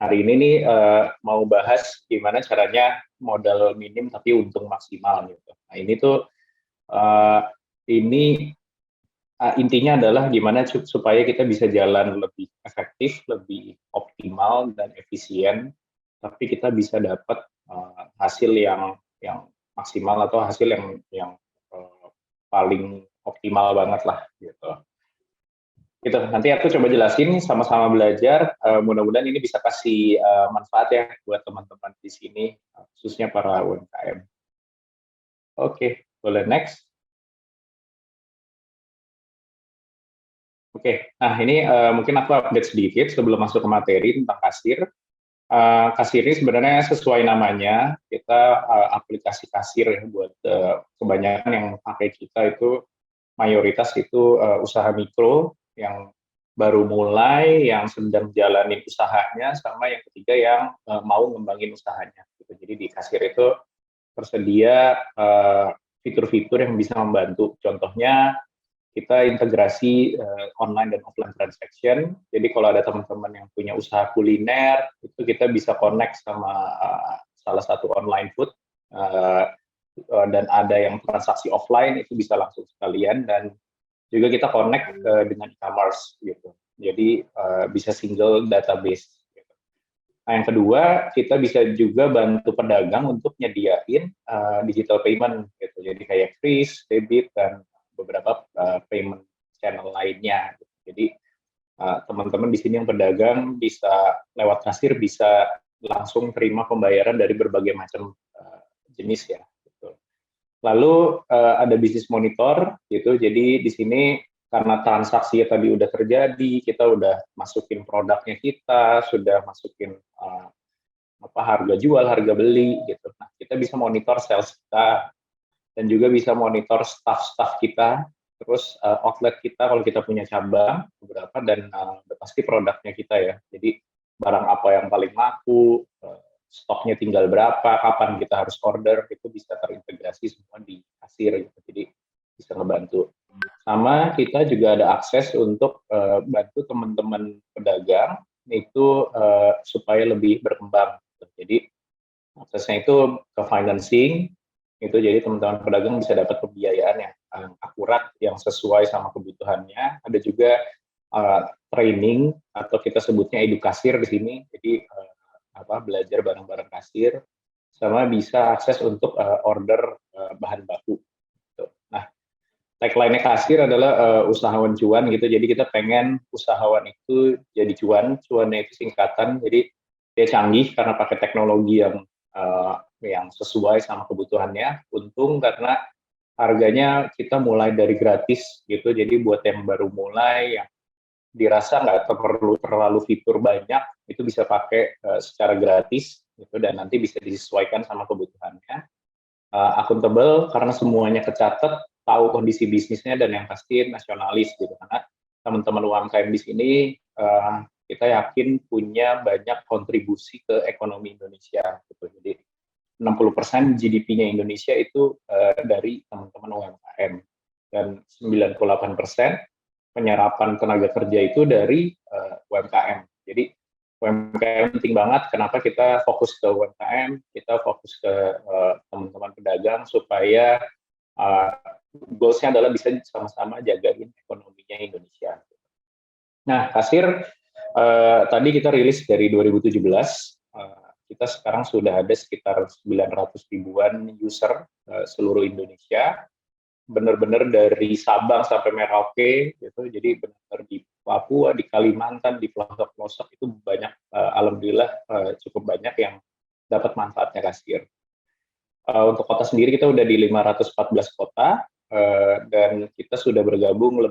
Hari ini nih mau bahas gimana caranya modal minim tapi untung maksimal gitu. Nah ini tuh uh, ini intinya adalah gimana supaya kita bisa jalan lebih efektif, lebih optimal dan efisien, tapi kita bisa dapat hasil yang maksimal atau hasil yang uh, paling optimal banget lah gitu. Gitu. Nanti aku coba jelasin sama-sama belajar. Mudah-mudahan ini bisa kasih manfaat ya buat teman-teman di sini, khususnya para UMKM. Oke, boleh next. Oke, nah ini mungkin aku update sedikit sebelum masuk ke materi tentang kasir. Kasir ini sebenarnya sesuai namanya, kita aplikasi kasir ya buat kebanyakan yang pakai kita itu mayoritas itu usaha mikro yang baru mulai, yang sedang jalanin usahanya, sama yang ketiga yang mau ngembangin usahanya. Gitu. Jadi di kasir itu tersedia fitur-fitur yang bisa membantu. Contohnya kita integrasi online dan offline transaction. Jadi kalau ada teman-teman yang punya usaha kuliner, itu kita bisa connect sama salah satu online food uh, dan ada yang transaksi offline itu bisa langsung sekalian, dan juga kita connect dengan e-commerce gitu. Jadi bisa single database. Gitu. Nah yang kedua, kita bisa juga bantu pedagang untuk nyediain digital payment gitu. Jadi kayak Kris, debit, dan beberapa payment channel lainnya. Gitu. Jadi teman-teman di sini yang pedagang bisa lewat kasir bisa langsung terima pembayaran dari berbagai macam jenis ya. Gitu. Lalu ada bisnis monitor gitu. Jadi di sini karena transaksi tadi udah terjadi, kita udah masukin produknya kita, sudah masukin apa harga jual, harga beli gitu. Nah, kita bisa monitor sales kita dan juga bisa monitor staff-staff kita, terus outlet kita kalau kita punya cabang beberapa, dan pasti produknya kita ya. Jadi barang apa yang paling laku, stoknya tinggal berapa, kapan kita harus order, itu bisa terintegrasi semua di kasir gitu. Jadi bisa ngebantu. Sama kita juga ada akses untuk bantu teman-teman pedagang itu supaya lebih berkembang. Jadi aksesnya itu ke financing, itu jadi teman-teman pedagang bisa dapat pembiayaan yang akurat, yang sesuai sama kebutuhannya. Ada juga training atau kita sebutnya edukasir di sini. Jadi belajar bareng-bareng kasir, sama bisa akses untuk order bahan baku. Gitu. Nah, tagline-nya kasir adalah usahawan cuan gitu. Jadi kita pengen usahawan itu jadi cuan. Cuannya itu singkatan. Jadi dia canggih karena pakai teknologi yang sesuai sama kebutuhannya. Untung karena harganya kita mulai dari gratis gitu. Jadi buat yang baru mulai, yang dirasa nggak perlu terlalu fitur banyak, itu bisa pakai secara gratis gitu, dan nanti bisa disesuaikan sama kebutuhannya. Akuntabel karena semuanya kecatat, tahu kondisi bisnisnya, dan yang pasti nasionalis gitu, karena teman-teman UMKM di sini kita yakin punya banyak kontribusi ke ekonomi Indonesia gitu. Jadi 60% GDP-nya Indonesia itu dari teman-teman UMKM, dan 98% penyerapan tenaga kerja itu dari UMKM. Jadi UMKM penting banget. Kenapa kita fokus ke UMKM? Kita fokus ke teman-teman pedagang supaya goals-nya adalah bisa sama-sama jagain ekonominya Indonesia. Nah, kasir tadi kita rilis dari 2017. Kita sekarang sudah ada sekitar 900 ribuan user seluruh Indonesia. Benar-benar dari Sabang sampai Merauke gitu. Jadi benar di Papua, di Kalimantan, di pelosok-pelosok itu banyak, alhamdulillah cukup banyak yang dapat manfaatnya kasir. Untuk kota sendiri kita udah di 514 kota, dan kita sudah bergabung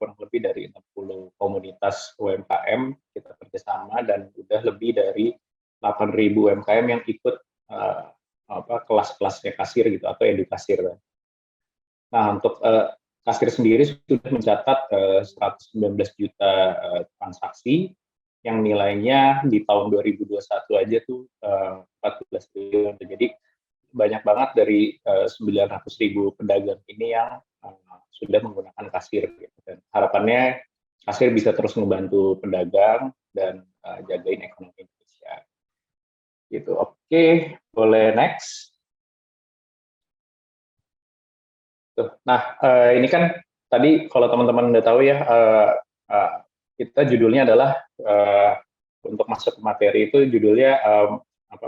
kurang lebih dari 60 komunitas UMKM kita kerjasama, dan udah lebih dari 8.000 UMKM yang ikut kelas-kelasnya kasir gitu atau edukasir. Nah, untuk kasir sendiri sudah mencatat 119 juta transaksi yang nilainya di tahun 2021 aja tuh 14 triliun. Jadi banyak banget dari 900 ribu pedagang ini yang sudah menggunakan kasir. Gitu. Dan harapannya kasir bisa terus membantu pedagang dan jagain ekonomi Indonesia. gitu. Oke, boleh next. Tuh. Nah, ini kan tadi kalau teman-teman udah tahu ya, kita judulnya adalah untuk masuk ke materi itu judulnya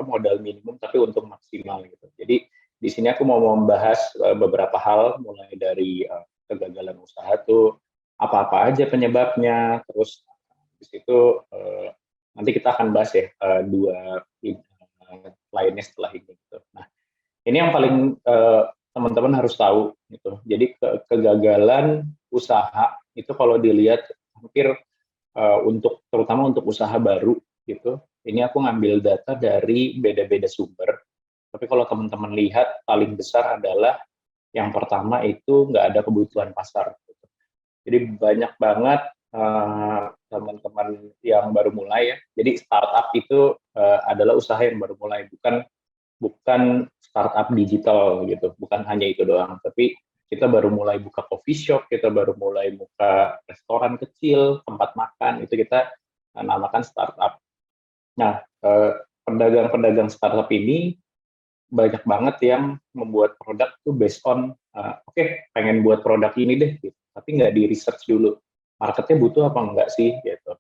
modal minimum tapi untuk maksimal gitu. Jadi di sini aku mau membahas beberapa hal mulai dari kegagalan usaha tuh apa-apa aja penyebabnya, terus di situ nanti kita akan bahas ya dua lainnya setelah ini. Gitu. Nah, ini yang paling teman-teman harus tahu gitu. Jadi kegagalan usaha itu kalau dilihat hampir terutama untuk usaha baru gitu. Ini aku ngambil data dari beda-beda sumber. Tapi kalau teman-teman lihat paling besar adalah yang pertama itu nggak ada kebutuhan pasar. Gitu. Jadi banyak banget teman-teman yang baru mulai ya. Jadi startup itu adalah usaha yang baru mulai, bukan startup digital gitu, bukan hanya itu doang, tapi kita baru mulai buka coffee shop, kita baru mulai buka restoran kecil, tempat makan, itu kita namakan startup. Nah, pedagang-pedagang startup ini banyak banget yang membuat produk tuh based on, pengen buat produk ini deh, gitu. Tapi nggak di research dulu, marketnya butuh apa enggak sih, gitu.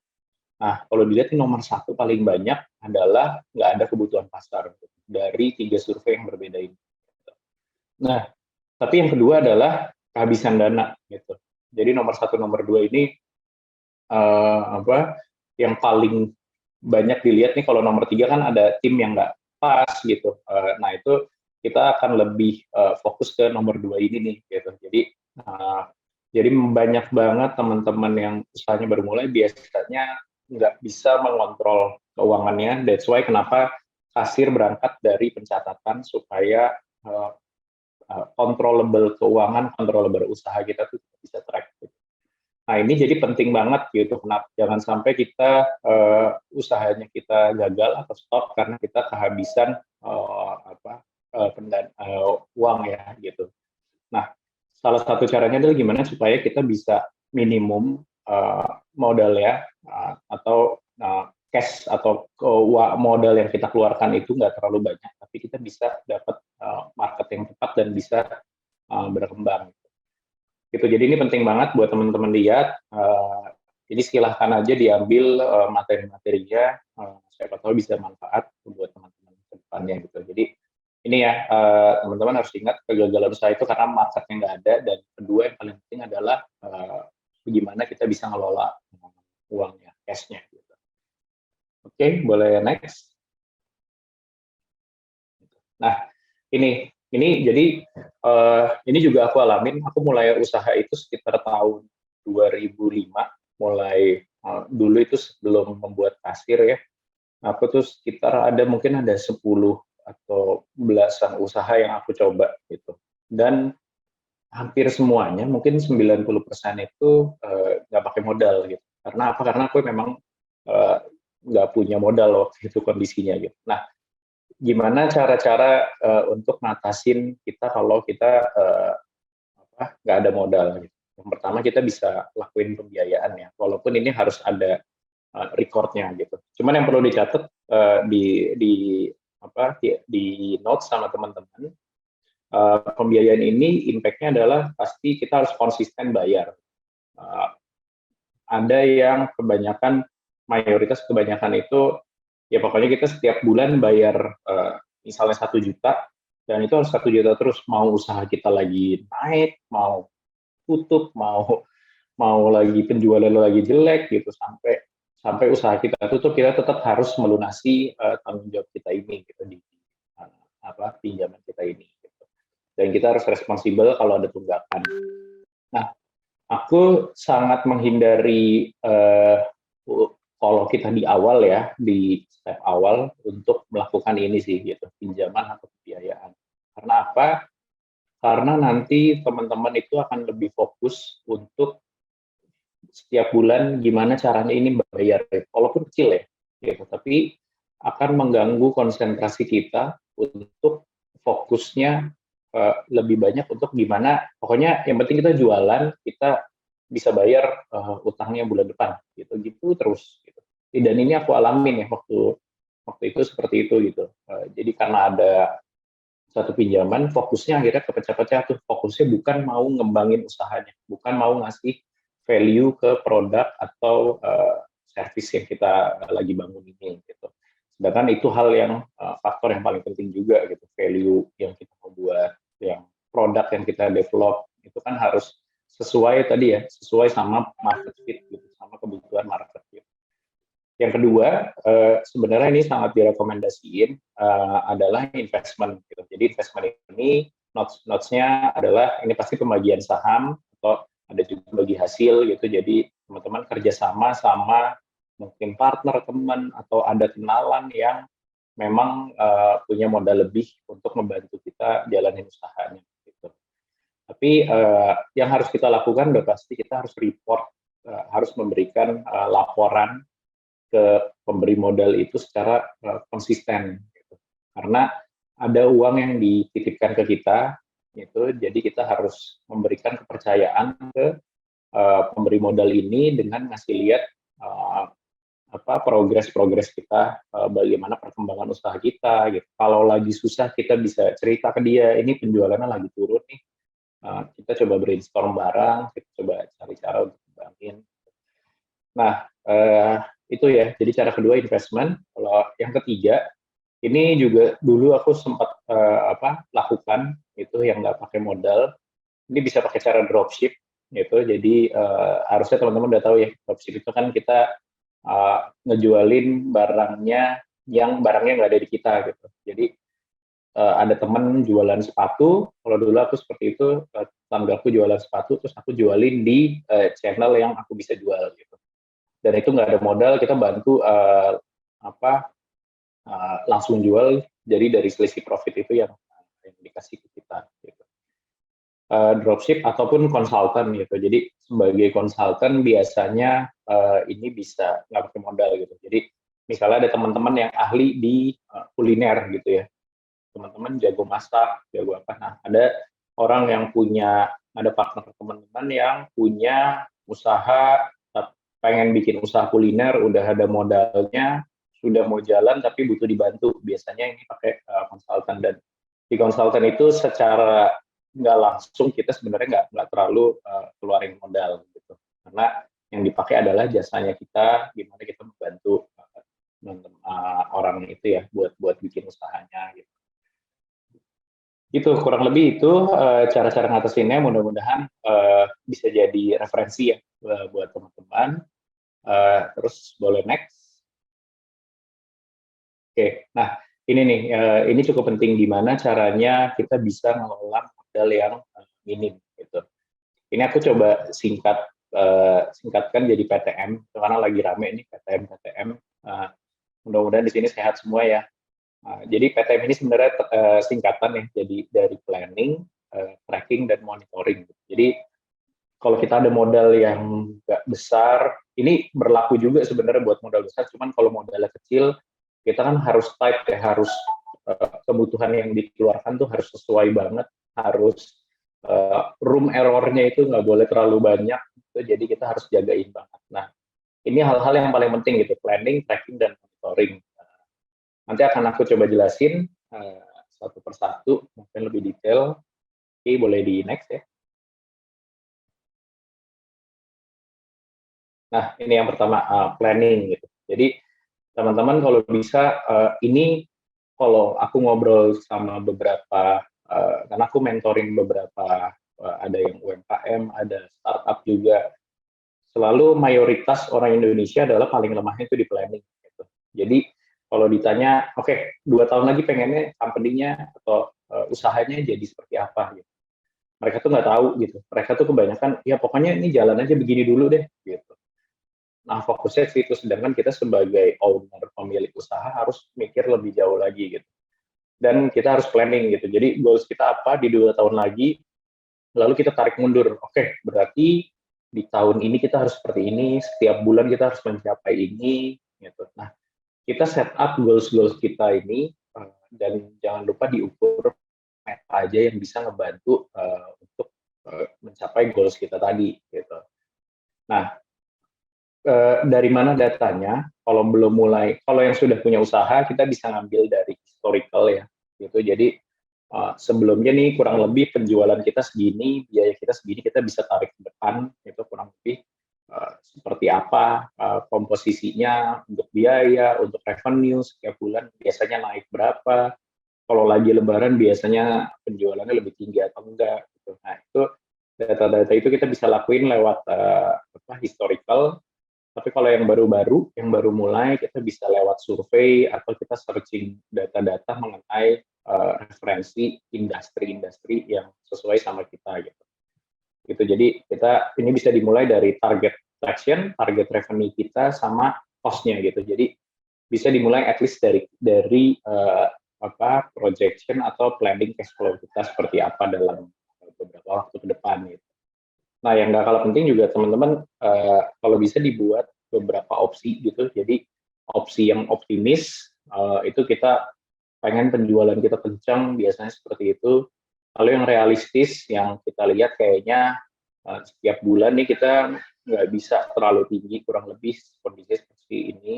Nah, kalau dilihat nomor satu paling banyak adalah nggak ada kebutuhan pasar dari 3 survei yang berbeda ini. Nah, tapi yang kedua adalah kehabisan dana gitu. Jadi nomor satu, nomor dua ini yang paling banyak dilihat nih. Kalau nomor tiga kan ada tim yang nggak pas gitu. Nah itu kita akan lebih fokus ke nomor dua ini nih gitu. Jadi banyak banget teman-teman yang usahanya baru mulai biasanya nggak bisa mengontrol keuangannya. That's why kenapa kasir berangkat dari pencatatan supaya controllable keuangan, controllable usaha kita tuh bisa track. Gitu. Nah ini jadi penting banget gitu. Kenapa? Jangan sampai kita usahanya kita gagal atau stop karena kita kehabisan uang ya gitu. Nah salah satu caranya adalah gimana supaya kita bisa minimum modal ya atau cash atau modal yang kita keluarkan itu nggak terlalu banyak, tapi kita bisa dapat market yang tepat dan bisa berkembang. Gitu. Jadi ini penting banget buat teman-teman lihat. Jadi silahkan aja diambil materi-materinya, siapa tahu bisa manfaat buat teman-teman ke depannya gitu. Jadi ini ya teman-teman harus ingat kegagalan usaha itu karena marketnya nggak ada, dan kedua yang paling penting adalah bagaimana kita bisa ngelola uangnya, cashnya. Gitu. Oke, boleh next. Nah ini jadi ini juga aku alamin. Aku mulai usaha itu sekitar tahun 2005. Mulai dulu itu sebelum membuat kasir ya. Aku tuh sekitar mungkin ada 10 atau belasan usaha yang aku coba gitu. Dan hampir semuanya, mungkin 90% itu nggak pakai modal gitu. Karena apa? Karena aku memang nggak punya modal waktu itu kondisinya gitu. Nah, gimana cara-cara untuk ngatasin kita kalau kita nggak ada modal gitu. Yang pertama kita bisa lakuin pembiayaan ya, walaupun ini harus ada recordnya gitu. Cuman yang perlu dicatat di notes sama teman-teman, pembiayaan ini impact-nya adalah pasti kita harus konsisten bayar. Ada yang mayoritas kebanyakan itu ya pokoknya kita setiap bulan bayar misalnya 1 juta, dan itu harus 1 juta terus, mau usaha kita lagi naik, mau tutup, mau lagi penjualan lagi jelek gitu, sampai usaha kita tutup, kita tetap harus melunasi tanggung jawab kita ini gitu di pinjaman kita ini gitu. Dan kita harus responsibel kalau ada tunggakan. Nah, aku sangat menghindari kalau kita di awal ya, di step awal untuk melakukan ini sih gitu, pinjaman atau pembiayaan. Karena apa? Karena nanti teman-teman itu akan lebih fokus untuk setiap bulan gimana caranya ini bayar, walaupun kecil ya, gitu. Tapi akan mengganggu konsentrasi kita untuk fokusnya lebih banyak untuk gimana, pokoknya yang penting kita jualan, kita bisa bayar utangnya bulan depan, gitu terus. Gitu. Dan ini aku alamin ya waktu waktu itu seperti itu gitu. Jadi karena ada satu pinjaman, fokusnya akhirnya kepecah-pecah tuh. Fokusnya bukan mau ngembangin usahanya, bukan mau ngasih value ke produk atau service yang kita lagi bangun ini gitu. Sedangkan itu hal yang faktor yang paling penting juga gitu, value yang kita mau buat, yang produk yang kita develop itu kan harus sesuai tadi ya, sesuai sama market fit gitu, sama kebutuhan market fit. Yang kedua, sebenarnya ini sangat direkomendasiin adalah investment. Gitu. Jadi investment ini notes-nya adalah ini pasti pembagian saham atau ada juga bagi hasil gitu. Jadi teman-teman kerjasama sama mungkin partner teman atau ada kenalan yang memang punya modal lebih untuk membantu kita jalanin usahanya. Gitu. Tapi yang harus kita lakukan udah pasti kita harus report, harus memberikan laporan ke pemberi modal itu secara konsisten gitu. Karena ada uang yang dititipkan ke kita gitu, jadi kita harus memberikan kepercayaan ke pemberi modal ini dengan ngasih lihat progres kita, bagaimana perkembangan usaha kita gitu. Kalau lagi susah kita bisa cerita ke dia, ini penjualannya lagi turun nih, kita coba brainstorm bareng, kita coba cari cara untuk kembangin. Nah, itu ya. Jadi cara kedua investment. Kalau yang ketiga, ini juga dulu aku sempat lakukan itu yang nggak pakai modal. Ini bisa pakai cara dropship gitu. Jadi harusnya teman-teman udah tahu ya, dropship itu kan kita ngejualin barangnya yang barangnya nggak ada di kita gitu. Jadi ada teman jualan sepatu. Kalau dulu aku seperti itu, tetanggaku jualan sepatu, terus aku jualin di channel yang aku bisa jual gitu. Dan itu nggak ada modal, kita bantu langsung jual, jadi dari selisih profit itu yang dikasih ke kita gitu. Dropship ataupun konsultan gitu, jadi sebagai konsultan biasanya ini bisa nggak pakai modal gitu. Jadi misalnya ada teman-teman yang ahli di kuliner gitu ya, teman-teman jago masak, jago apa, nah ada orang yang punya, ada partner teman-teman yang punya usaha, pengen bikin usaha kuliner, udah ada modalnya, sudah mau jalan tapi butuh dibantu. Biasanya ini pakai konsultan, dan di konsultan itu secara nggak langsung kita sebenarnya nggak terlalu keluarin modal gitu. Karena yang dipakai adalah jasanya kita, gimana kita membantu orang itu ya buat bikin usahanya gitu. Itu kurang lebih itu cara-cara ngatasinnya, mudah-mudahan bisa jadi referensi ya buat teman-teman. Terus boleh next. Oke, nah ini nih, ini cukup penting, gimana caranya kita bisa mengelola modal yang minim gitu. Ini aku coba singkatkan jadi PTM, karena lagi rame ini PTM. Mudah-mudahan di sini sehat semua ya. Jadi PTM ini sebenarnya singkatan ya, jadi dari planning, tracking, dan monitoring. Jadi kalau kita ada modal yang nggak besar, ini berlaku juga sebenarnya buat modal besar, cuman kalau modalnya kecil, kita kan harus tight ya, harus kebutuhan yang dikeluarkan tuh harus sesuai banget, harus room error-nya itu nggak boleh terlalu banyak, gitu, jadi kita harus jagain banget. Nah, ini hal-hal yang paling penting gitu, planning, tracking, dan monitoring. Nanti akan aku coba jelasin satu persatu, mungkin lebih detail. Oke, boleh di next ya. Nah, ini yang pertama, planning gitu. Jadi teman-teman kalau bisa, ini kalau aku ngobrol sama beberapa, karena aku mentoring beberapa, ada yang UMKM, ada startup juga, selalu mayoritas orang Indonesia adalah paling lemahnya itu di planning gitu. Jadi kalau ditanya, oke, 2 tahun lagi pengennya company-nya atau usahanya jadi seperti apa gitu. Mereka tuh nggak tahu gitu. Mereka tuh kebanyakan, ya pokoknya ini jalan aja begini dulu deh gitu. Nah, fokusnya ke situ, sedangkan kita sebagai owner, pemilik usaha harus mikir lebih jauh lagi gitu. Dan kita harus planning gitu. Jadi goals kita apa di 2 tahun lagi, lalu kita tarik mundur. Oke, berarti di tahun ini kita harus seperti ini, setiap bulan kita harus mencapai ini gitu. Nah, kita set up goals-goals kita ini, dan jangan lupa diukur apa aja yang bisa ngebantu untuk mencapai goals kita tadi gitu. Nah, dari mana datanya? Kalau belum mulai, kalau yang sudah punya usaha kita bisa ngambil dari historical ya, gitu. Jadi sebelumnya nih kurang lebih penjualan kita segini, biaya kita segini, kita bisa tarik ke depan itu kurang lebih seperti apa komposisinya untuk biaya, untuk revenue setiap bulan biasanya naik berapa. Kalau lagi Lebaran biasanya penjualannya lebih tinggi atau enggak. Gitu. Nah itu data-data itu kita bisa lakuin lewat historical. Tapi kalau yang baru-baru, yang baru mulai, kita bisa lewat survei atau kita searching data-data mengenai referensi industri-industri yang sesuai sama kita gitu. Gitu. Jadi kita ini bisa dimulai dari target traction, target revenue kita sama cost-nya gitu. Jadi bisa dimulai at least dari projection atau planning cash flow kita seperti apa dalam beberapa waktu ke depan gitu. Nah, yang nggak kalah penting juga teman-teman kalau bisa dibuat beberapa opsi gitu. Jadi opsi yang optimis itu kita pengen penjualan kita kencang biasanya seperti itu. Lalu yang realistis yang kita lihat kayaknya setiap bulan nih kita nggak bisa terlalu tinggi, kurang lebih kondisi seperti ini.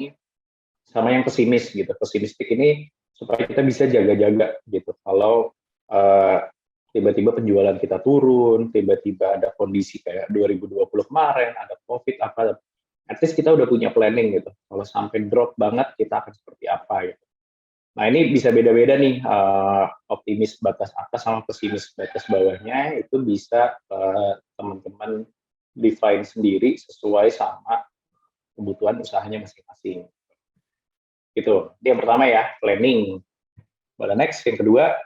Sama yang pesimis gitu. Pesimistik ini supaya kita bisa jaga-jaga gitu. Kalau tiba-tiba penjualan kita turun, tiba-tiba ada kondisi kayak 2020 kemarin, ada COVID, apa, at least kita udah punya planning gitu. Kalau sampai drop banget, kita akan seperti apa gitu. Nah ini bisa beda-beda nih, optimis batas atas sama pesimis batas bawahnya, itu bisa teman-teman define sendiri sesuai sama kebutuhan usahanya masing-masing. Gitu. Itu yang pertama ya, planning. Boleh next, yang kedua.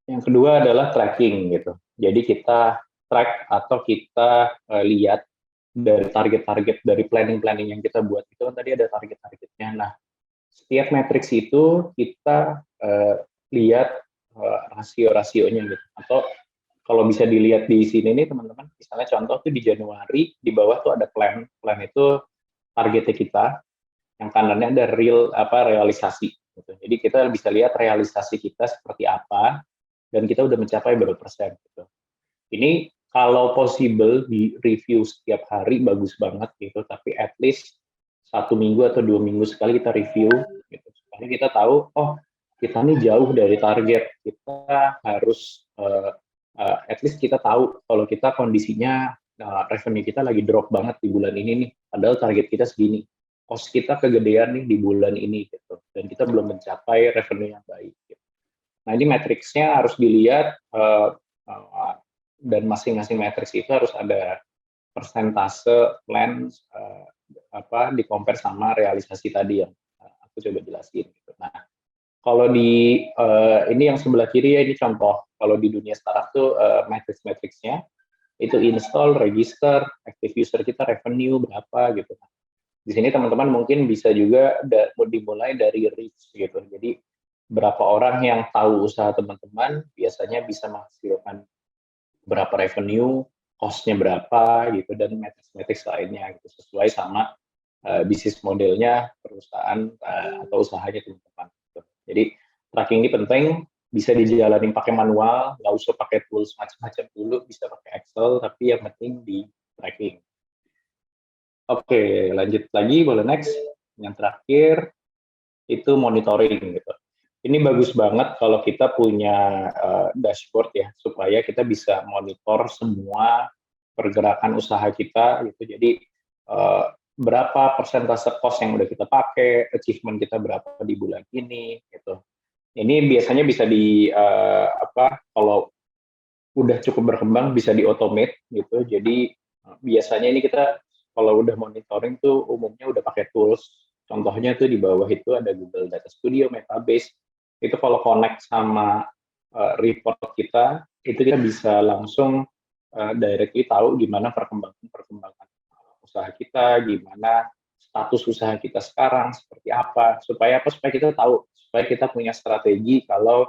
Yang kedua adalah tracking gitu. Jadi kita track atau kita lihat dari target-target dari planning-planning yang kita buat itu kan tadi ada target-targetnya. Nah, setiap matriks itu kita lihat rasio-rasionya gitu. Atau kalau bisa dilihat di sini nih teman-teman, misalnya contoh tuh di Januari di bawah tuh ada plan. Plan itu targetnya kita, yang kanannya ada realisasi. Gitu. Jadi kita bisa lihat realisasi kita seperti apa dan kita udah mencapai berapa persen. Gitu. Ini kalau possible di review setiap hari bagus banget gitu, tapi at least 1 minggu atau 2 minggu sekali kita review gitu. Supaya kita tahu, oh kita nih jauh dari target, kita harus at least kita tahu kalau kita kondisinya revenue kita lagi drop banget di bulan ini nih, padahal target kita segini, cost kita kegedean nih di bulan ini gitu, dan kita belum mencapai revenue yang baik. Gitu. Nah ini matriksnya harus dilihat dan masing-masing matriks itu harus ada persentase plan di compare sama realisasi tadi yang aku coba jelasin. Gitu. Nah kalau di ini yang sebelah kiri ya ini contoh. Kalau di dunia startup tuh matriks-matriksnya itu install, register, active user kita, revenue berapa gitu. Di sini teman-teman mungkin bisa juga dimulai dari reach gitu. Jadi berapa orang yang tahu usaha teman-teman biasanya bisa menghasilkan berapa revenue, cost-nya berapa gitu dan matriks-matriks lainnya gitu sesuai sama bisnis modelnya perusahaan atau usahanya teman-teman. Gitu. Jadi tracking ini penting, bisa dijalanin pakai manual, nggak usah pakai tools macam-macam dulu, bisa pakai Excel, tapi yang penting di tracking. Oke, lanjut lagi, boleh next. Yang terakhir itu monitoring gitu. Ini bagus banget kalau kita punya dashboard ya, supaya kita bisa monitor semua pergerakan usaha kita gitu. Jadi berapa persentase cost yang udah kita pakai, achievement kita berapa di bulan ini gitu. Ini biasanya bisa kalau udah cukup berkembang bisa di automate gitu. Jadi biasanya ini kita kalau udah monitoring tuh umumnya udah pakai tools. Contohnya tuh di bawah itu ada Google Data Studio, Metabase. Itu kalau connect sama report kita, itu kita bisa langsung directly tahu gimana perkembangan usaha kita, gimana status usaha kita sekarang, seperti apa. Supaya apa? Supaya kita tahu, supaya kita punya strategi kalau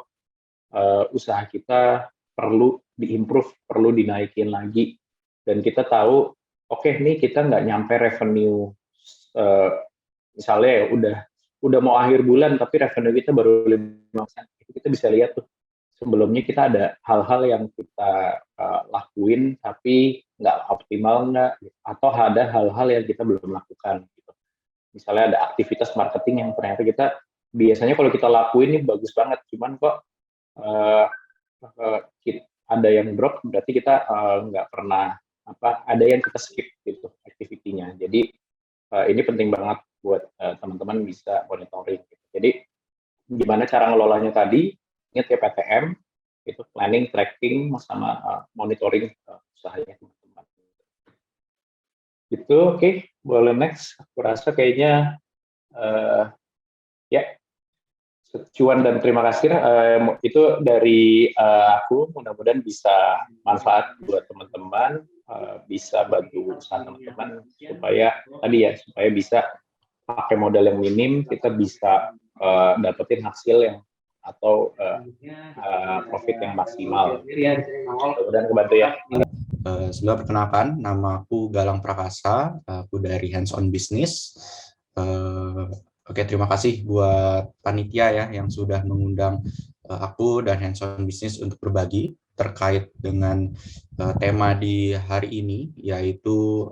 usaha kita perlu diimprove, perlu dinaikin lagi. Dan kita tahu, oke nih kita nggak nyampe revenue, misalnya ya udah mau akhir bulan tapi revenue kita baru 5%. Itu kita bisa lihat tuh sebelumnya kita ada hal-hal yang kita lakuin tapi nggak optimal nggak, atau ada hal-hal yang kita belum lakukan gitu. Misalnya ada aktivitas marketing yang ternyata kita biasanya kalau kita lakuin ini bagus banget, cuman kok uh, ada yang drop, berarti kita nggak pernah ada yang kita skip gitu aktivitinya. Jadi ini penting banget buat teman-teman bisa monitoring gitu. Jadi gimana cara ngelolanya tadi, ingat ya PTM itu planning, tracking sama monitoring usahanya teman-teman. Gitu, oke, boleh next. Aku rasa kayaknya ya Cuan dan terima kasih itu dari aku, mudah-mudahan bisa manfaat buat teman-teman, bisa bantu usaha teman-teman supaya tadi ya, supaya bisa pakai modal yang minim, kita bisa dapetin hasil yang atau profit yang maksimal. Mudah-mudahan kebantu ya. Sebelum perkenalkan, nama aku Galang Prakasa, aku dari Hands On Business. Oke, terima kasih buat panitia ya yang sudah mengundang aku dan Hands On Business untuk berbagi terkait dengan tema di hari ini, yaitu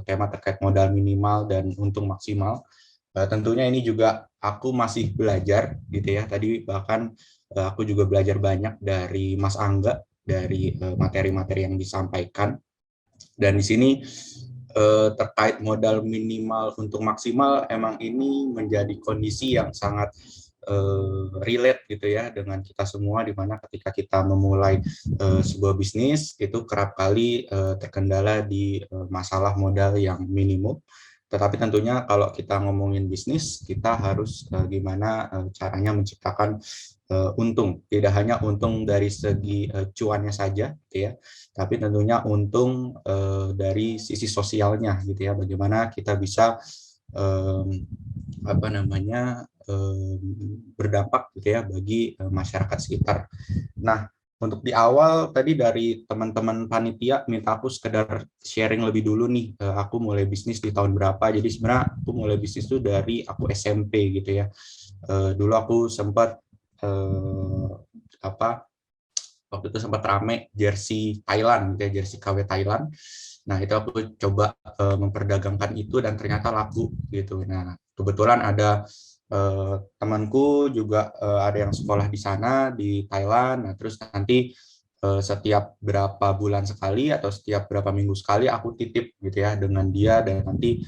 tema terkait modal minimal dan untung maksimal. Tentunya ini juga aku masih belajar gitu ya. Tadi bahkan aku juga belajar banyak dari Mas Angga dari materi-materi yang disampaikan. Dan di sini terkait modal minimal untuk maksimal, emang ini menjadi kondisi yang sangat relate gitu ya dengan kita semua, di mana ketika kita memulai sebuah bisnis itu kerap kali terkendala di masalah modal yang minimum. Tetapi tentunya kalau kita ngomongin bisnis, kita harus gimana caranya menciptakan untung, tidak hanya untung dari segi cuannya saja, gitu ya, tapi tentunya untung dari sisi sosialnya, gitu ya, bagaimana kita bisa berdampak, gitu ya, bagi masyarakat sekitar. Nah, untuk di awal tadi dari teman-teman panitia minta aku sekedar sharing lebih dulu nih, aku mulai bisnis di tahun berapa. Jadi sebenarnya aku mulai bisnis itu dari aku SMP gitu ya. Dulu aku sempat waktu itu sempat rame jersey Thailand gitu ya, jersey KW Thailand. Nah, itu aku coba memperdagangkan itu dan ternyata laku gitu. Nah, kebetulan ada temanku juga ada yang sekolah di sana di Thailand. Nah, terus nanti setiap berapa bulan sekali atau setiap berapa minggu sekali aku titip gitu ya dengan dia, dan nanti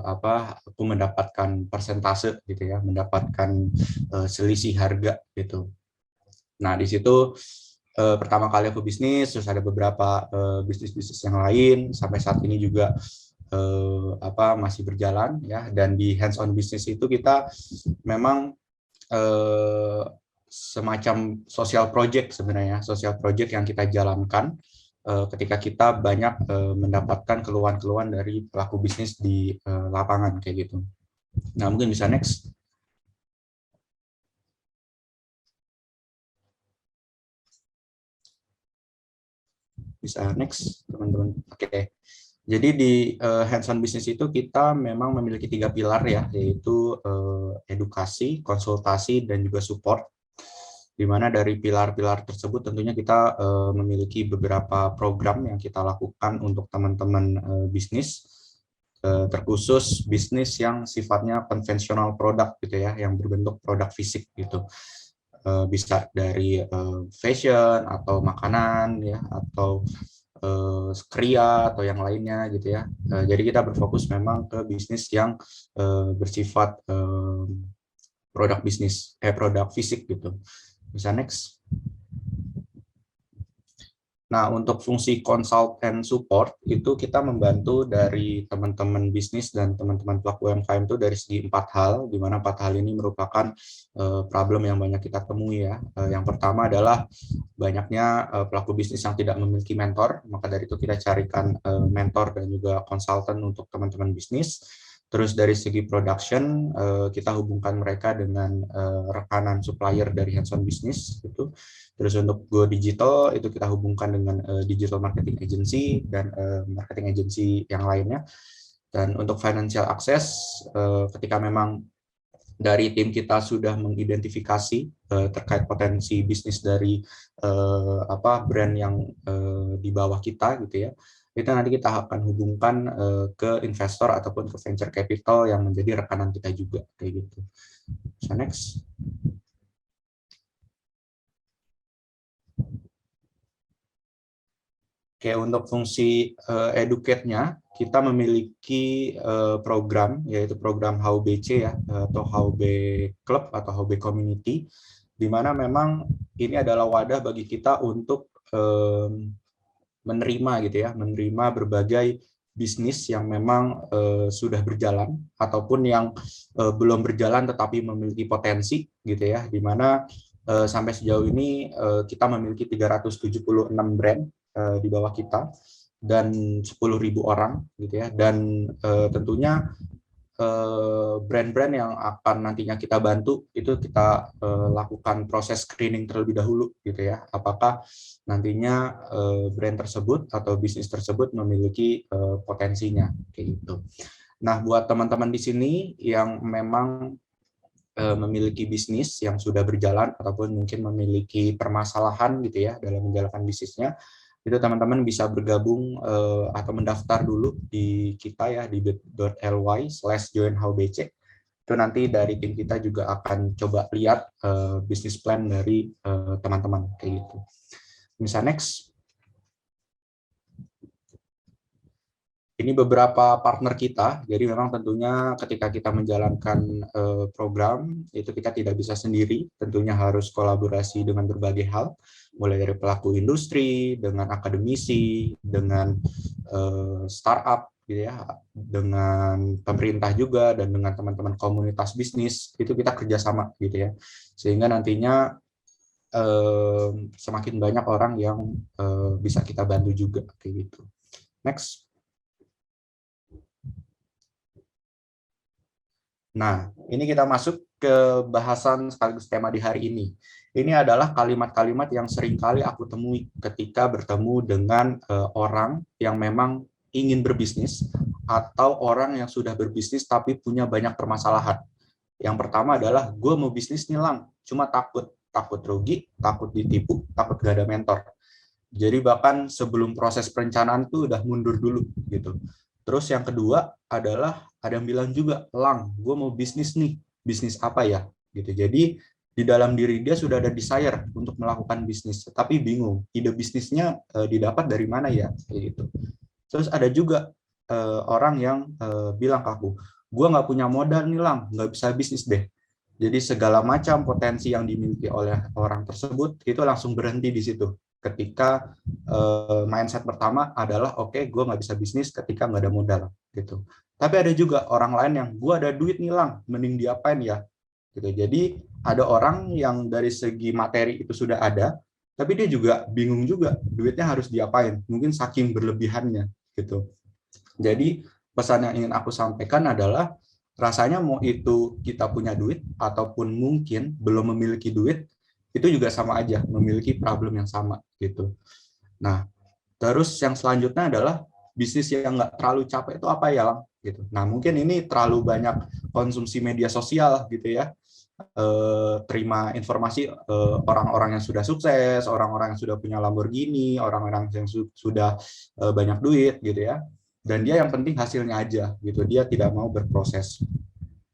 aku mendapatkan persentase gitu ya, mendapatkan selisih harga gitu. Nah, di situ pertama kali aku bisnis, terus ada beberapa bisnis-bisnis yang lain sampai saat ini juga masih berjalan ya. Dan di hands on business itu kita memang semacam social project sebenarnya, social project yang kita jalankan ketika kita banyak mendapatkan keluhan-keluhan dari pelaku bisnis di lapangan kayak gitu. Nah, mungkin bisa next. Bisa next, teman-teman. Oke. Jadi di hands-on business itu kita memang memiliki 3 pilar ya, yaitu edukasi, konsultasi, dan juga support. Di mana dari pilar-pilar tersebut tentunya kita memiliki beberapa program yang kita lakukan untuk teman-teman bisnis, terkhusus bisnis yang sifatnya konvensional produk gitu ya, yang berbentuk produk fisik gitu. Bisa dari fashion atau makanan ya, atau kria atau yang lainnya gitu ya. Jadi kita berfokus memang ke bisnis yang bersifat produk bisnis, produk fisik gitu. Bisa next. Nah, untuk fungsi consult and support itu kita membantu dari teman-teman bisnis dan teman-teman pelaku UMKM itu dari segi 4 hal, di mana 4 hal ini merupakan problem yang banyak kita temui ya. Yang pertama adalah banyaknya pelaku bisnis yang tidak memiliki mentor, maka dari itu kita carikan mentor dan juga konsultan untuk teman-teman bisnis. Terus dari segi production, kita hubungkan mereka dengan rekanan supplier dari hands-on business gitu. Terus untuk go digital itu kita hubungkan dengan digital marketing agency dan marketing agency yang lainnya. Dan untuk financial access, ketika memang dari tim kita sudah mengidentifikasi terkait potensi bisnis dari brand yang di bawah kita gitu ya, itu nanti kita akan hubungkan ke investor ataupun ke venture capital yang menjadi rekanan kita juga kayak gitu. So next. Oke, untuk fungsi educate-nya, kita memiliki program, yaitu program HUBC ya, atau HUB Club atau HUB Community, di mana memang ini adalah wadah bagi kita untuk menerima gitu ya, menerima berbagai bisnis yang memang sudah berjalan ataupun yang belum berjalan tetapi memiliki potensi gitu ya, di mana sampai sejauh ini kita memiliki 376 brand di bawah kita dan 10.000 orang gitu ya, dan tentunya brand-brand yang akan nantinya kita bantu itu kita lakukan proses screening terlebih dahulu gitu ya, apakah nantinya brand tersebut atau bisnis tersebut memiliki potensinya kayak gitu. Nah, buat teman-teman di sini yang memang memiliki bisnis yang sudah berjalan ataupun mungkin memiliki permasalahan gitu ya dalam menjalankan bisnisnya, itu teman-teman bisa bergabung atau mendaftar dulu di kita ya di bit.ly/joinhubc. Itu nanti dari tim kita juga akan coba lihat bisnis plan dari teman-teman kayak gitu. Bisa next. Ini beberapa partner kita, jadi memang tentunya ketika kita menjalankan program, itu kita tidak bisa sendiri, tentunya harus kolaborasi dengan berbagai hal, mulai dari pelaku industri, dengan akademisi, dengan startup, gitu ya, dengan pemerintah juga, dan dengan teman-teman komunitas bisnis, itu kita kerjasama, gitu ya, sehingga nantinya semakin banyak orang yang bisa kita bantu juga, kayak gitu. Next. Nah, ini kita masuk ke bahasan sekaligus tema di hari ini. Ini adalah kalimat-kalimat yang seringkali aku temui ketika bertemu dengan orang yang memang ingin berbisnis atau orang yang sudah berbisnis tapi punya banyak permasalahan. Yang pertama adalah, gue mau bisnis nih Lang, cuma takut rugi, takut ditipu, takut gak ada mentor. Jadi bahkan sebelum proses perencanaan tuh udah mundur dulu gitu. Terus yang kedua adalah ada yang bilang juga, Lang, gue mau bisnis nih, bisnis apa ya? Gitu. Jadi di dalam diri dia sudah ada desire untuk melakukan bisnis, tapi bingung ide bisnisnya didapat dari mana ya? Kayak gitu. Terus ada juga orang yang bilang ke aku, gue nggak punya modal nih Lang, nggak bisa bisnis deh. Jadi segala macam potensi yang dimiliki oleh orang tersebut itu langsung berhenti di situ. Ketika mindset pertama adalah oke, gue nggak bisa bisnis ketika nggak ada modal gitu. Tapi ada juga orang lain yang gue ada duit nih Lang, mending diapain ya? Gitu. Jadi ada orang yang dari segi materi itu sudah ada, tapi dia juga bingung juga duitnya harus diapain. Mungkin saking berlebihannya gitu. Jadi pesan yang ingin aku sampaikan adalah rasanya mau itu kita punya duit ataupun mungkin belum memiliki duit, itu juga sama aja memiliki problem yang sama gitu. Nah, terus yang selanjutnya adalah bisnis yang nggak terlalu capek itu apa ya, Lang? Gitu. Nah, mungkin ini terlalu banyak konsumsi media sosial gitu ya. Terima informasi orang-orang yang sudah sukses, orang-orang yang sudah punya Lamborghini, orang-orang yang sudah banyak duit gitu ya. Dan dia yang penting hasilnya aja gitu. Dia tidak mau berproses.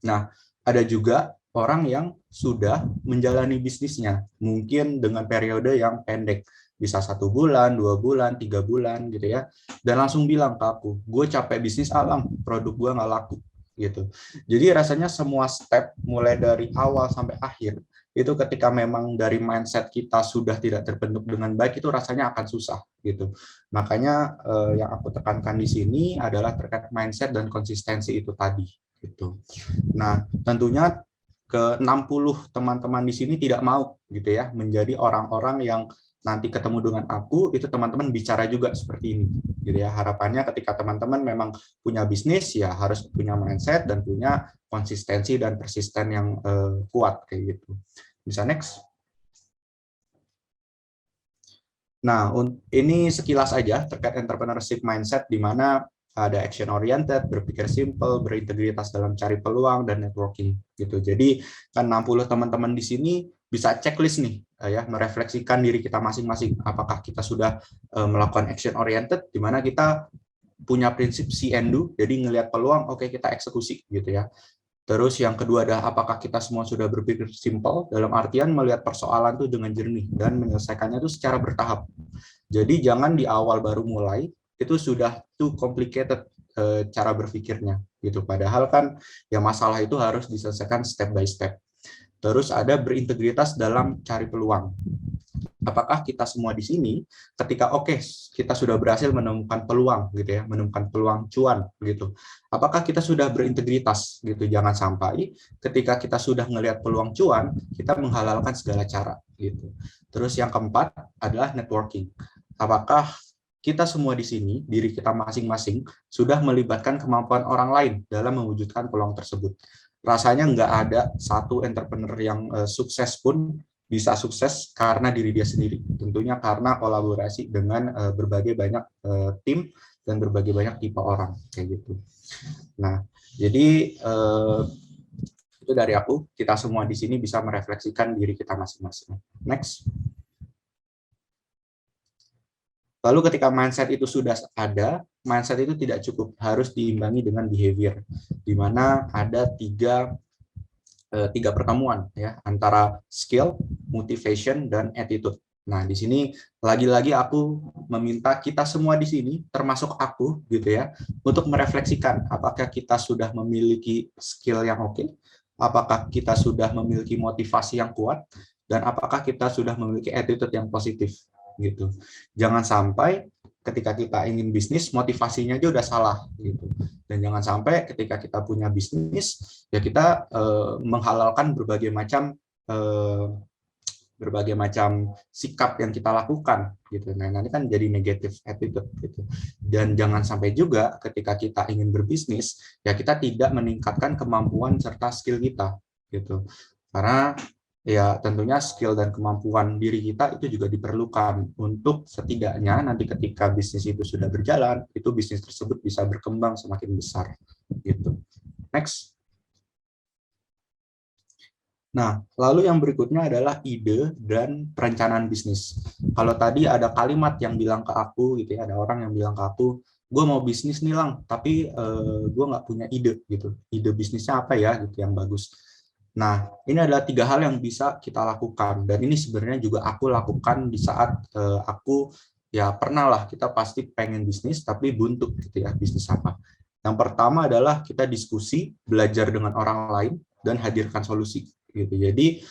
Nah, ada juga orang yang sudah menjalani bisnisnya, mungkin dengan periode yang pendek, bisa 1 bulan, 2 bulan, 3 bulan gitu ya, dan langsung bilang ke aku, gue capek bisnis Alang, produk gue nggak laku gitu. Jadi rasanya semua step mulai dari awal sampai akhir itu ketika memang dari mindset kita sudah tidak terbentuk dengan baik itu rasanya akan susah gitu. Makanya yang aku tekankan di sini adalah terkait mindset dan konsistensi itu tadi gitu. Nah, tentunya ke 60 teman-teman di sini tidak mau gitu ya menjadi orang-orang yang nanti ketemu dengan aku itu teman-teman bicara juga seperti ini gitu ya. Harapannya ketika teman-teman memang punya bisnis ya harus punya mindset dan punya konsistensi dan persisten yang kuat kayak gitu. Bisa next. Nah, ini sekilas aja terkait entrepreneurship mindset di mana ada action oriented, berpikir simple, berintegritas dalam cari peluang, dan networking gitu. Jadi kan 60 teman-teman di sini bisa checklist nih ya, merefleksikan diri kita masing-masing. Apakah kita sudah melakukan action oriented, di mana kita punya prinsip see and do, jadi ngelihat peluang, oke, kita eksekusi gitu ya. Terus yang kedua adalah apakah kita semua sudah berpikir simple, dalam artian melihat persoalan itu dengan jernih dan menyelesaikannya itu secara bertahap. Jadi jangan di awal baru mulai, itu sudah too complicated cara berpikirnya gitu. Padahal kan ya masalah itu harus diselesaikan step by step. Terus ada berintegritas dalam cari peluang. Apakah kita semua di sini ketika kita sudah berhasil menemukan peluang gitu ya, menemukan peluang cuan gitu. Apakah kita sudah berintegritas gitu? Jangan sampai ketika kita sudah melihat peluang cuan, kita menghalalkan segala cara gitu. Terus yang keempat adalah networking. Apakah kita semua di sini, diri kita masing-masing, sudah melibatkan kemampuan orang lain dalam mewujudkan peluang tersebut. Rasanya nggak ada satu entrepreneur yang sukses pun bisa sukses karena diri dia sendiri. Tentunya karena kolaborasi dengan berbagai banyak tim dan berbagai banyak tipe orang kayak gitu. Nah, jadi itu dari aku. Kita semua di sini bisa merefleksikan diri kita masing-masing. Next. Lalu ketika mindset itu sudah ada, mindset itu tidak cukup, harus diimbangi dengan behavior, di mana ada tiga pertemuan ya antara skill, motivation, dan attitude. Nah, di sini lagi-lagi aku meminta kita semua di sini, termasuk aku gitu ya, untuk merefleksikan apakah kita sudah memiliki skill yang oke, apakah kita sudah memiliki motivasi yang kuat, dan apakah kita sudah memiliki attitude yang positif gitu. Jangan sampai ketika kita ingin bisnis motivasinya aja udah salah gitu. Dan jangan sampai ketika kita punya bisnis ya kita menghalalkan berbagai macam sikap yang kita lakukan gitu. Nah, nanti kan jadi negative attitude gitu. Dan jangan sampai juga ketika kita ingin berbisnis ya kita tidak meningkatkan kemampuan serta skill kita gitu. Karena ya tentunya skill dan kemampuan diri kita itu juga diperlukan untuk setidaknya nanti ketika bisnis itu sudah berjalan, itu bisnis tersebut bisa berkembang semakin besar gitu. Next. Nah, lalu yang berikutnya adalah ide dan perencanaan bisnis. Kalau tadi ada kalimat yang bilang ke aku gitu ya, ada orang yang bilang ke aku, gue mau bisnis nih Lang, tapi gue nggak punya ide gitu. Ide bisnisnya apa ya gitu yang bagus. Nah, ini adalah tiga hal yang bisa kita lakukan. Dan ini sebenarnya juga aku lakukan di saat aku, ya pernah lah kita pasti pengen bisnis, tapi buntu gitu ya, bisnis apa. Yang pertama adalah kita diskusi, belajar dengan orang lain, dan hadirkan solusi. Gitu. Jadi,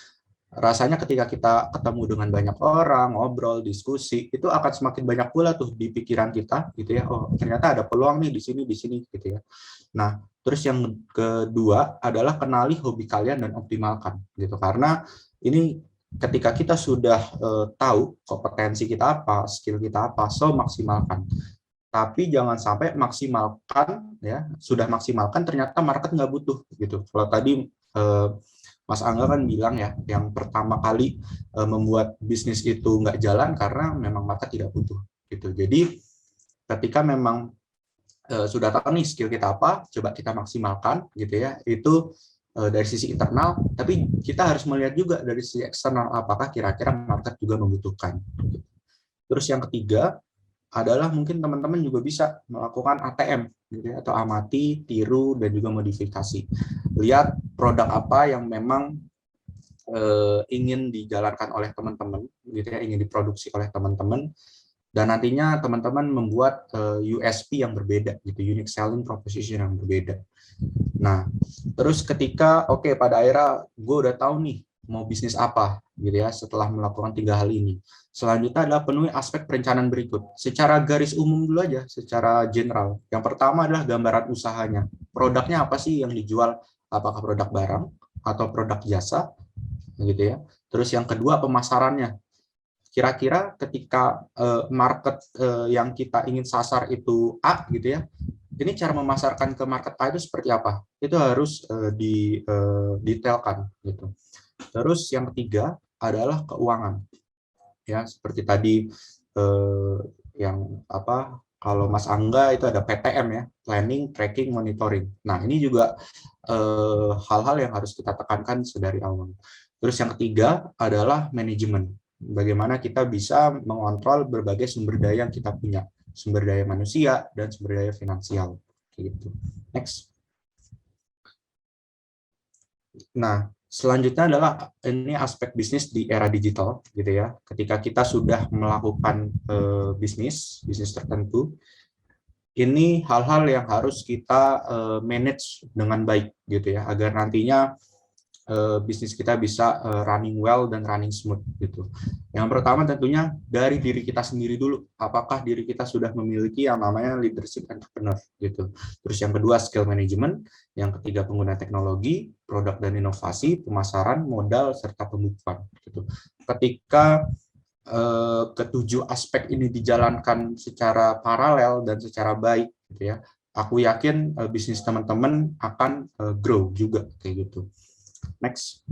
rasanya ketika kita ketemu dengan banyak orang, ngobrol, diskusi, itu akan semakin banyak pula tuh di pikiran kita, gitu ya. Oh, ternyata ada peluang nih di sini, gitu ya. Nah, terus yang kedua adalah kenali hobi kalian dan optimalkan, gitu. Karena ini ketika kita sudah tahu kompetensi kita apa, skill kita apa, so maksimalkan. Tapi jangan sampai maksimalkan, ya sudah maksimalkan ternyata market nggak butuh, gitu. Kalau tadi Mas Angga kan bilang ya, yang pertama kali membuat bisnis itu nggak jalan karena memang market tidak butuh, gitu. Jadi ketika memang sudah tahu nih skill kita apa, coba kita maksimalkan gitu ya. Itu dari sisi internal, tapi kita harus melihat juga dari sisi eksternal apakah kira-kira market juga membutuhkan. Terus yang ketiga adalah mungkin teman-teman juga bisa melakukan ATM gitu ya, atau amati, tiru, dan juga modifikasi. Lihat produk apa yang memang ingin dijalankan oleh teman-teman gitu ya, ingin diproduksi oleh teman-teman. Dan nantinya teman-teman membuat USP yang berbeda, gitu, unique selling proposition yang berbeda. Nah, terus ketika pada akhirnya gue udah tahu nih mau bisnis apa, gitu ya, setelah melakukan tiga hal ini. Selanjutnya adalah penuhi aspek perencanaan berikut. Secara garis umum dulu aja, secara general. Yang pertama adalah gambaran usahanya. Produknya apa sih yang dijual? Apakah produk barang atau produk jasa, gitu ya. Terus yang kedua pemasarannya. Kira-kira ketika market yang kita ingin sasar itu A gitu ya, ini cara memasarkan ke market A itu seperti apa? Itu harus didetailkan gitu. Terus yang ketiga adalah keuangan. Ya, seperti tadi yang Kalau Mas Angga itu ada PTM ya, Planning, Tracking, Monitoring. Nah, ini juga hal-hal yang harus kita tekankan sedari awal. Terus yang ketiga adalah manajemen. Bagaimana kita bisa mengontrol berbagai sumber daya yang kita punya, sumber daya manusia dan sumber daya finansial. Gitu. Next. Nah, selanjutnya adalah ini aspek bisnis di era digital, gitu ya. Ketika kita sudah melakukan bisnis tertentu, ini hal-hal yang harus kita manage dengan baik, gitu ya, agar nantinya bisnis kita bisa running well dan running smooth, gitu. Yang pertama tentunya dari diri kita sendiri dulu. Apakah diri kita sudah memiliki yang namanya leadership entrepreneur, gitu. Terus yang kedua skill management, yang ketiga pengguna teknologi, produk dan inovasi, pemasaran, modal serta pembukuan, gitu. Ketika ketujuh aspek ini dijalankan secara paralel dan secara baik, gitu ya, aku yakin bisnis teman-teman akan grow juga kayak gitu. Next.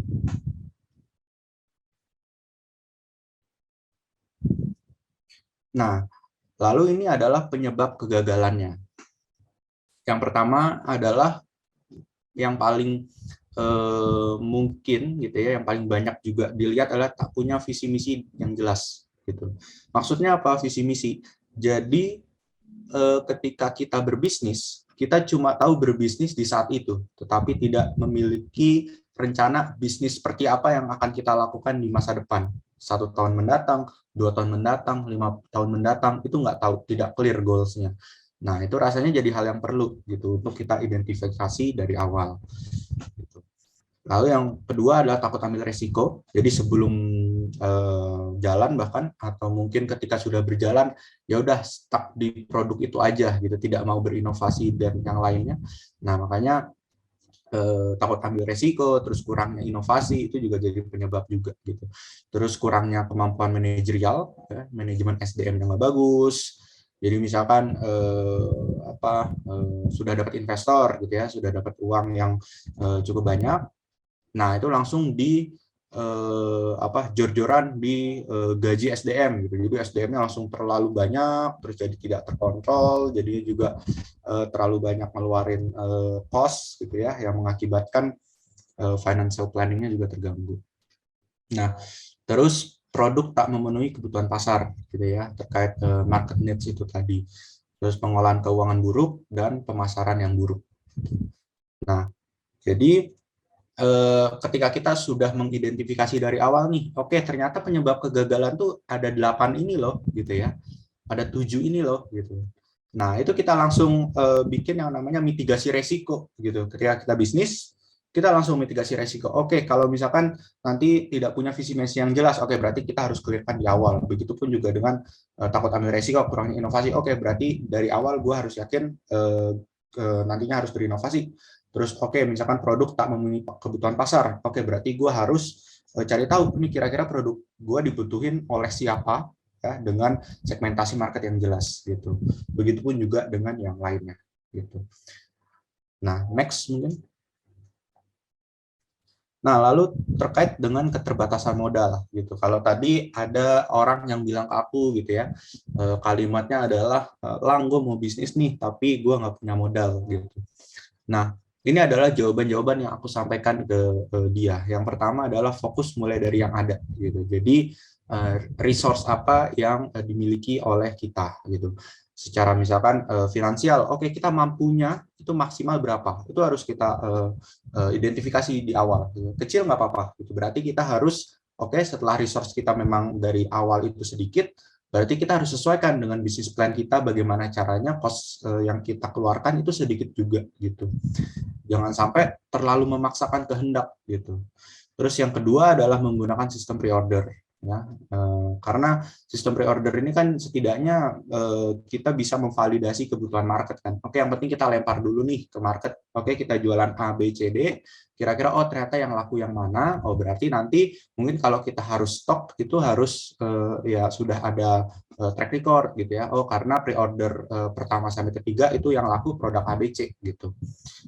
Nah, lalu ini adalah penyebab kegagalannya. Yang pertama adalah yang paling mungkin gitu ya, yang paling banyak juga dilihat adalah tak punya visi misi yang jelas gitu. Maksudnya apa visi misi? Jadi ketika kita berbisnis, kita cuma tahu berbisnis di saat itu, tetapi tidak memiliki rencana bisnis seperti apa yang akan kita lakukan di masa depan. 1 tahun mendatang, 2 tahun mendatang, 5 tahun mendatang, itu nggak tahu, tidak clear goals-nya. Nah, itu rasanya jadi hal yang perlu gitu untuk kita identifikasi dari awal. Gitu. Lalu yang kedua adalah takut ambil resiko. Jadi sebelum jalan bahkan atau mungkin ketika sudah berjalan ya udah stuck di produk itu aja gitu, tidak mau berinovasi dan yang lainnya. Nah, makanya takut ambil resiko, terus kurangnya inovasi itu juga jadi penyebab juga gitu. Terus kurangnya kemampuan manajerial, ya, manajemen SDM yang nggak bagus. Jadi misalkan sudah dapat investor gitu ya, sudah dapat uang yang cukup banyak. Nah, itu langsung di jor-joran di gaji SDM gitu. Jadi SDM-nya langsung terlalu banyak, terus jadi tidak terkontrol, jadi juga terlalu banyak ngeluarin cost gitu ya, yang mengakibatkan financial planning-nya juga terganggu. Nah, terus produk tak memenuhi kebutuhan pasar gitu ya, terkait market needs itu tadi. Terus pengolahan keuangan buruk dan pemasaran yang buruk. Nah, jadi ketika kita sudah mengidentifikasi dari awal nih, oke, ternyata penyebab kegagalan tuh ada 8 ini loh, gitu ya. Ada 7 ini loh, gitu. Nah, itu kita langsung bikin yang namanya mitigasi resiko, gitu. Ketika kita bisnis, kita langsung mitigasi resiko. Oke, kalau misalkan nanti tidak punya visi misi yang jelas, oke, berarti kita harus clearkan di awal. Begitupun juga dengan takut ambil resiko, kurangnya inovasi. Oke, berarti dari awal gue harus yakin nantinya harus berinovasi. Terus misalkan produk tak memenuhi kebutuhan pasar. Oke, berarti gue harus cari tahu ini kira-kira produk gue dibutuhin oleh siapa ya, dengan segmentasi market yang jelas gitu. Begitupun juga dengan yang lainnya gitu. Nah, next mungkin. Nah, lalu terkait dengan keterbatasan modal gitu. Kalau tadi ada orang yang bilang ke aku gitu ya, kalimatnya adalah, "Lang, gue mau bisnis nih, tapi gue nggak punya modal," gitu. Nah, ini adalah jawaban-jawaban yang aku sampaikan ke dia. Yang pertama adalah fokus mulai dari yang ada gitu. Jadi resource apa yang dimiliki oleh kita gitu. Secara misalkan finansial, oke, kita mampunya itu maksimal berapa? Itu harus kita identifikasi di awal. Gitu. Kecil nggak apa-apa. Gitu. Berarti kita harus setelah resource kita memang dari awal itu sedikit, berarti kita harus sesuaikan dengan bisnis plan kita bagaimana caranya cost yang kita keluarkan itu sedikit juga gitu. Jangan sampai terlalu memaksakan kehendak gitu. Terus yang kedua adalah menggunakan sistem pre-order ya. Karena sistem pre-order ini kan setidaknya kita bisa memvalidasi kebutuhan market kan. Oke, yang penting kita lempar dulu nih ke market. Oke, kita jualan A, B, C, D. Kira-kira ternyata yang laku yang mana? Oh, berarti nanti mungkin kalau kita harus stok itu harus ya sudah ada track record gitu ya. Oh, karena pre-order pertama sampai ketiga itu yang laku produk ABC gitu.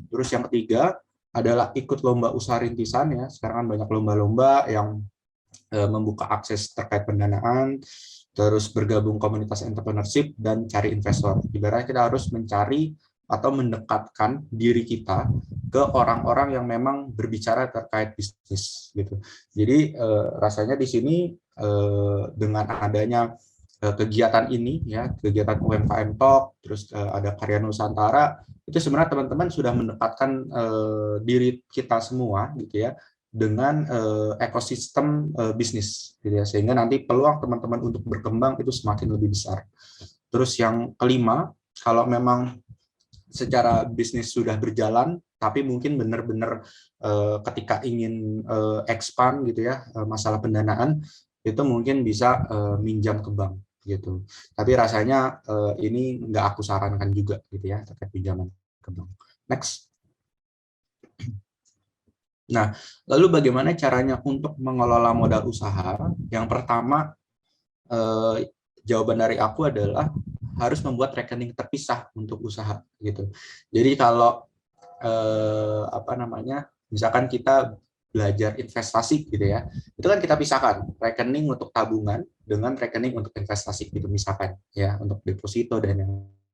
Terus yang ketiga adalah ikut lomba usaha rintisan ya. Sekarang kan banyak lomba-lomba yang membuka akses terkait pendanaan. terus bergabung komunitas entrepreneurship, dan cari investor. Ibaratnya kita harus mencari atau mendekatkan diri kita ke orang-orang yang memang berbicara terkait bisnis gitu. Jadi rasanya di sini dengan adanya kegiatan ini ya, kegiatan UMKM Talk, terus ada Karya Nusantara, itu sebenarnya teman-teman sudah mendekatkan diri kita semua gitu ya dengan ekosistem bisnis gitu ya, sehingga nanti peluang teman-teman untuk berkembang itu semakin lebih besar. Terus yang kelima, kalau memang secara bisnis sudah berjalan tapi mungkin benar-benar ketika ingin expand gitu ya, masalah pendanaan itu mungkin bisa minjam ke bank gitu. Tapi rasanya ini nggak aku sarankan juga gitu ya terkait pinjaman ke bank. Next. Nah, lalu bagaimana caranya untuk mengelola modal usaha? Yang pertama, jawaban dari aku adalah harus membuat rekening terpisah untuk usaha gitu. Jadi kalau apa namanya, misalkan kita belajar investasi gitu ya, itu kan kita pisahkan rekening untuk tabungan dengan rekening untuk investasi gitu misalkan ya, untuk deposito dan yang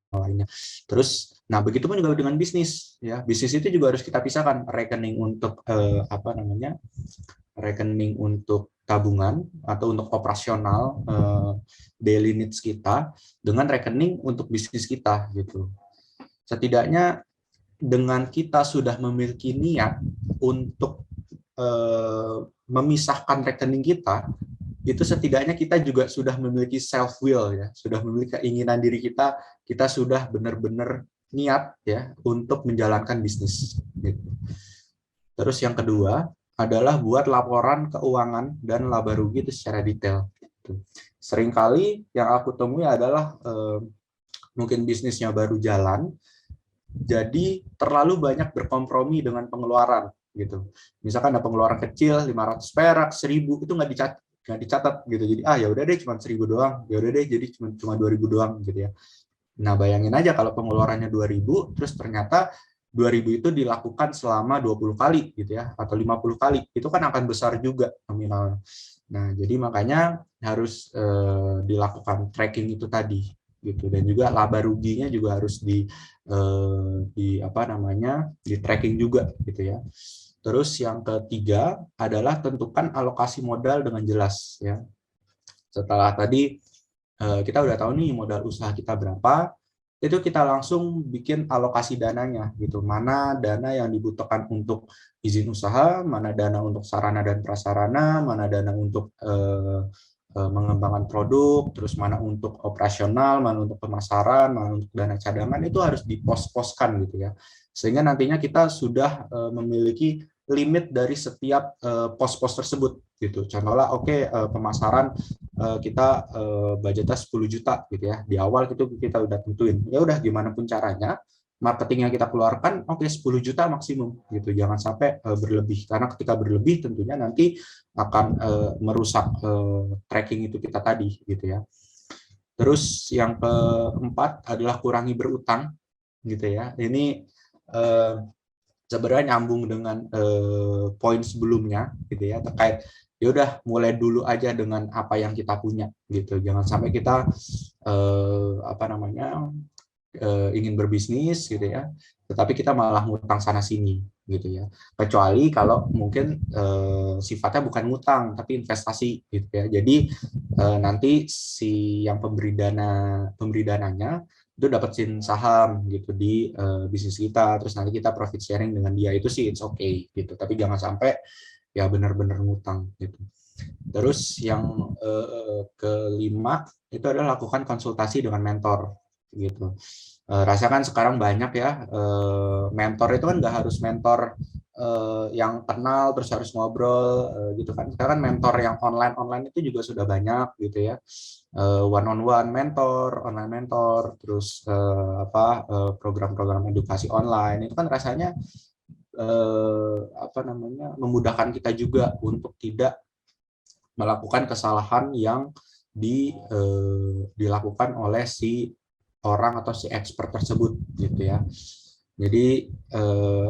lainnya. Terus, nah begitupun juga dengan bisnis ya, bisnis itu juga harus kita pisahkan rekening untuk apa namanya, rekening untuk tabungan atau untuk operasional daily needs kita dengan rekening untuk bisnis kita gitu. Setidaknya dengan kita sudah memiliki niat untuk memisahkan rekening kita, itu setidaknya kita juga sudah memiliki self will ya, sudah memiliki keinginan diri kita, kita sudah benar-benar niat ya untuk menjalankan bisnis. Gitu. Terus yang kedua adalah buat laporan keuangan dan laba rugi itu secara detail. Gitu. Seringkali yang aku temui adalah mungkin bisnisnya baru jalan, jadi terlalu banyak berkompromi dengan pengeluaran gitu. Misalkan ada pengeluaran kecil 500 perak, 1000 itu nggak dicatat gitu. Jadi ya udah deh cuma 1000 doang. Ya udah deh jadi cuma 2000 doang gitu ya. Nah, bayangin aja kalau pengeluarannya 2000 terus ternyata 2000 itu dilakukan selama 20 kali gitu ya atau 50 kali. Itu kan akan besar juga nominalnya. Nah, jadi makanya harus dilakukan tracking itu tadi gitu, dan juga laba ruginya juga harus di apa namanya, di tracking juga gitu ya. Terus yang ketiga adalah tentukan alokasi modal dengan jelas ya. Setelah tadi kita udah tahu nih modal usaha kita berapa, itu kita langsung bikin alokasi dananya gitu. Mana dana yang dibutuhkan untuk izin usaha, mana dana untuk sarana dan prasarana, mana dana untuk mengembangkan produk, terus mana untuk operasional, mana untuk pemasaran, mana untuk dana cadangan, itu harus dipos-poskan gitu ya. Sehingga nantinya kita sudah memiliki limit dari setiap pos-pos tersebut gitu. Contohnya pemasaran kita budgetnya 10 juta gitu ya. Di awal itu kita udah tentuin. Ya udah gimana pun caranya, marketing yang kita keluarkan 10 juta maksimum gitu. Jangan sampai berlebih, karena ketika berlebih tentunya nanti akan merusak tracking itu kita tadi gitu ya. Terus yang keempat adalah kurangi berutang gitu ya. Ini sebenarnya nyambung dengan poin sebelumnya gitu ya, terkait ya udah mulai dulu aja dengan apa yang kita punya gitu. Jangan sampai kita apa namanya, ingin berbisnis gitu ya, tetapi kita malah ngutang sana sini gitu ya. Kecuali kalau mungkin sifatnya bukan ngutang tapi investasi gitu ya. Jadi nanti si yang pemberi dananya itu dapetin saham gitu di bisnis kita, terus nanti kita profit sharing dengan dia, itu sih it's okay gitu. Tapi jangan sampai ya benar-benar ngutang gitu. Terus yang kelima itu adalah lakukan konsultasi dengan mentor gitu. Rasakan sekarang banyak ya mentor itu kan nggak harus mentor yang kenal terus harus ngobrol gitu kan. Sekarang mentor yang online itu juga sudah banyak gitu ya. One on one mentor, online mentor, terus program-program edukasi online itu kan rasanya apa namanya, memudahkan kita juga untuk tidak melakukan kesalahan yang dilakukan oleh si orang atau si expert tersebut gitu ya. Jadi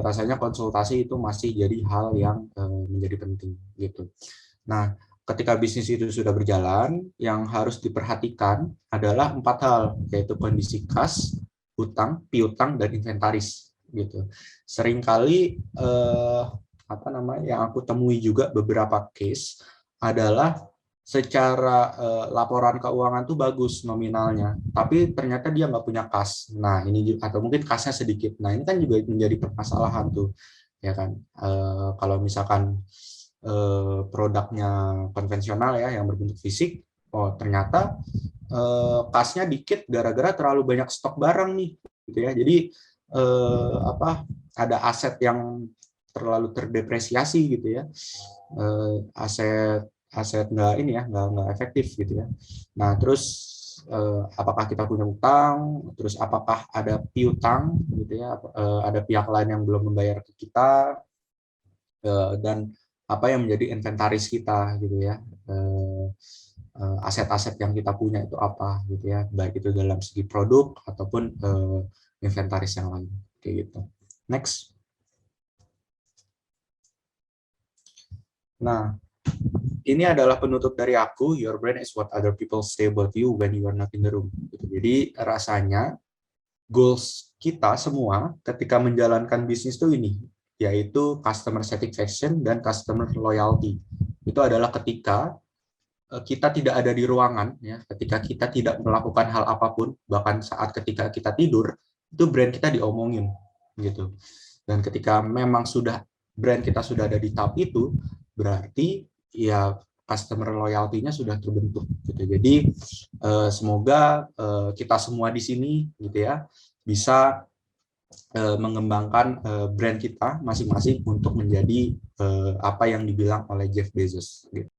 rasanya konsultasi itu masih jadi hal yang menjadi penting gitu. Nah, ketika bisnis itu sudah berjalan, yang harus diperhatikan adalah 4 hal, yaitu kondisi kas, hutang, piutang, dan inventaris gitu. Seringkali yang aku temui juga beberapa case adalah secara laporan keuangan tuh bagus nominalnya, tapi ternyata dia nggak punya kas. Nah ini atau mungkin kasnya sedikit. Nah ini kan juga menjadi permasalahan tuh, ya kan? Kalau misalkan produknya konvensional ya yang berbentuk fisik, oh ternyata kasnya dikit gara-gara terlalu banyak stok barang nih, gitu ya. Jadi ada aset yang terlalu terdepresiasi gitu ya, aset nggak efektif gitu ya. Nah terus apakah kita punya utang, terus apakah ada piutang gitu ya, ada pihak lain yang belum membayar ke kita, dan apa yang menjadi inventaris kita gitu ya, aset-aset yang kita punya itu apa gitu ya, baik itu dalam segi produk ataupun inventaris yang lain kayak gitu. Next. Nah, ini adalah penutup dari aku. Your brain is what other people say about you when you are not in the room. Jadi rasanya goals kita semua ketika menjalankan bisnis itu ini, yaitu customer satisfaction dan customer loyalty. Itu adalah ketika kita tidak ada di ruangan, ya, ketika kita tidak melakukan hal apapun, bahkan saat ketika kita tidur, itu brand kita diomongin, gitu. Dan ketika memang brand kita sudah ada di tahap itu, berarti ya customer loyalty-nya sudah terbentuk gitu. Jadi semoga kita semua di sini gitu ya bisa mengembangkan brand kita masing-masing untuk menjadi apa yang dibilang oleh Jeff Bezos gitu.